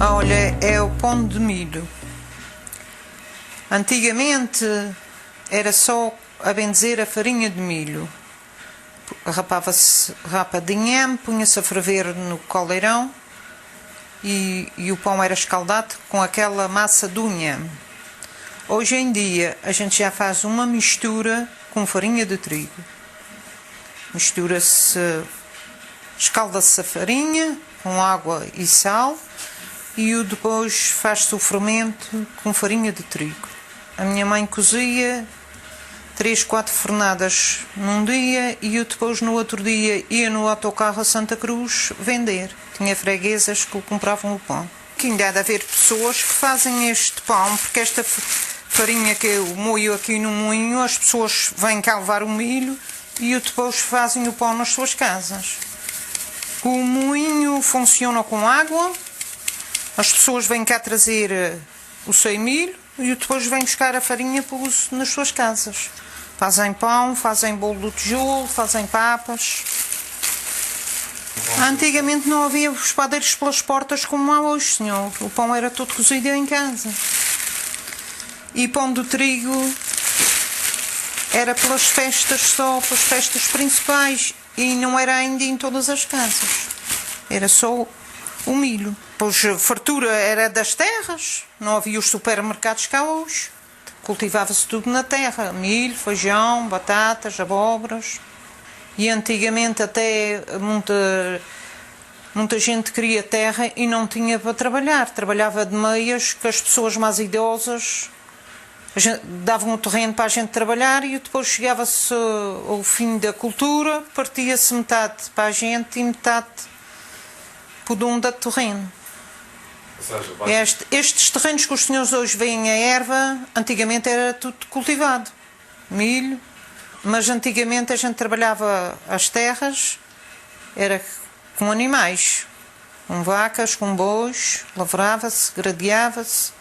Olha, é o pão de milho. Antigamente era só a benzer a farinha de milho. Rapava-se rapa de inhame, punha-se a ferver no caldeirão e o pão era escaldado com aquela massa do inhame. Hoje em dia a gente já faz uma mistura com farinha de trigo. Escalda-se a farinha com água e sal e depois faz-se o fermento com farinha de trigo. A minha mãe cozia 3, 4 fornadas num dia e eu depois no outro dia ia no autocarro a Santa Cruz vender. Tinha freguesas que compravam o pão. Que ainda há de haver pessoas que fazem este pão, porque esta farinha que eu moio aqui no moinho, as pessoas vêm cá levar o milho e depois fazem o pão nas suas casas. O moinho funciona com água, as pessoas vêm cá trazer o seu milho e depois vêm buscar a farinha para uso nas suas casas. Fazem pão, fazem bolo de tijolo, fazem papas. Antigamente não havia os padeiros pelas portas como há hoje, senhor. O pão era todo cozido em casa. E pão de trigo era pelas festas só, pelas festas principais. E não era ainda em todas as casas. Era só o milho. Pois a fartura era das terras. Não havia os supermercados cá hoje. Cultivava-se tudo na terra. Milho, feijão, batatas, abóboras. E antigamente até muita gente queria terra e não tinha para trabalhar. Trabalhava de meias, que as pessoas mais idosas davam o terreno para a gente trabalhar e depois chegava-se ao fim da cultura, partia-se metade para a gente e metade para o dono do terreno. Estes terrenos que os senhores hoje veem a erva, antigamente era tudo cultivado. Milho, mas antigamente a gente trabalhava as terras, era com animais, com vacas, com bois, lavrava-se, gradeava-se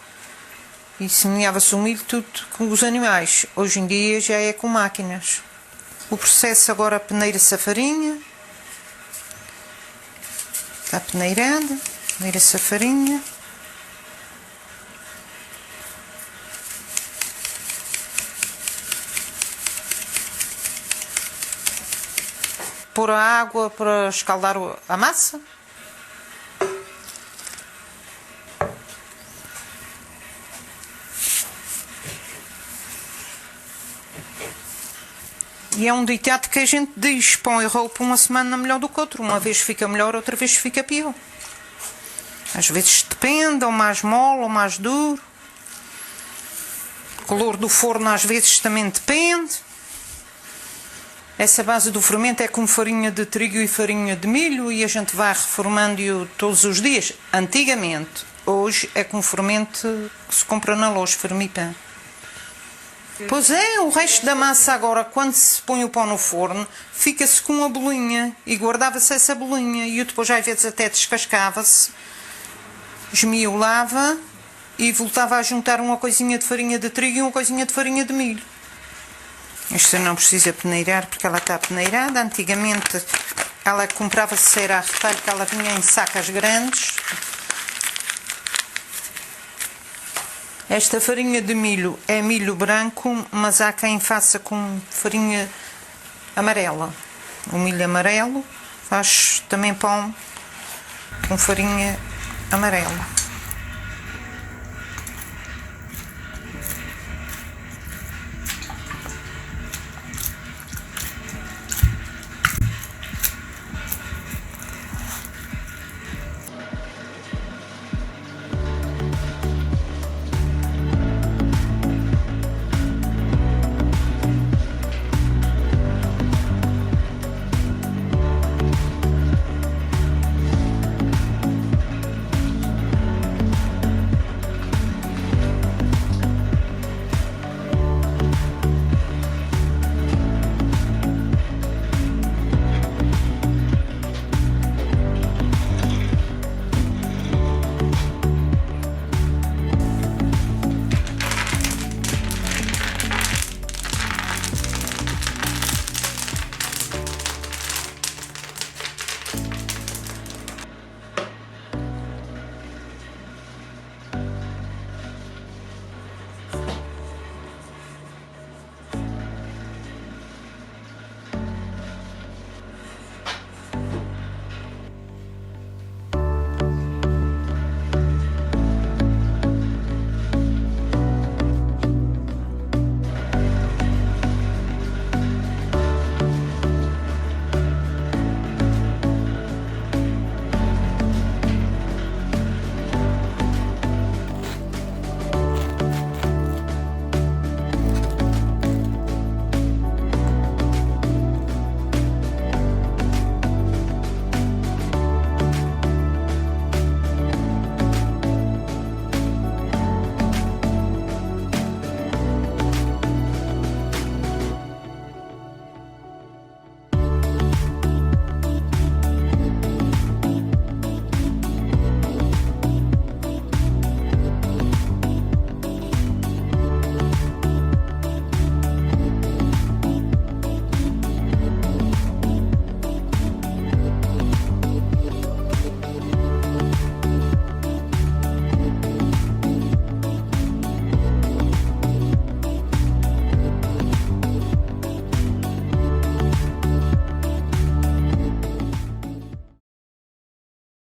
e semeava-se o milho tudo com os animais. Hoje em dia já é com máquinas. O processo agora peneira-se a farinha, está peneirada, peneira-se a farinha. Pôr a água para escaldar a massa. E é um ditado que a gente diz: pão e roupa uma semana melhor do que outro. Uma vez fica melhor, outra vez fica pior. Às vezes depende, ou mais mole, ou mais duro. O calor do forno às vezes também depende. Essa base do fermento é com farinha de trigo e farinha de milho e a gente vai reformando-o todos os dias. Antigamente, hoje é com fermento que se compra na loja, Fermipan. Pois é, o resto da massa agora, quando se põe o pão no forno, fica-se com uma bolinha e guardava-se essa bolinha e depois às vezes até descascava-se, esmiolava e voltava a juntar uma coisinha de farinha de trigo e uma coisinha de farinha de milho. Esta não precisa peneirar porque ela está peneirada. Antigamente ela comprava-se a retalho, que ela vinha em sacas grandes. Esta farinha de milho é milho branco, mas há quem faça com farinha amarela. O milho amarelo faz também pão com farinha amarela.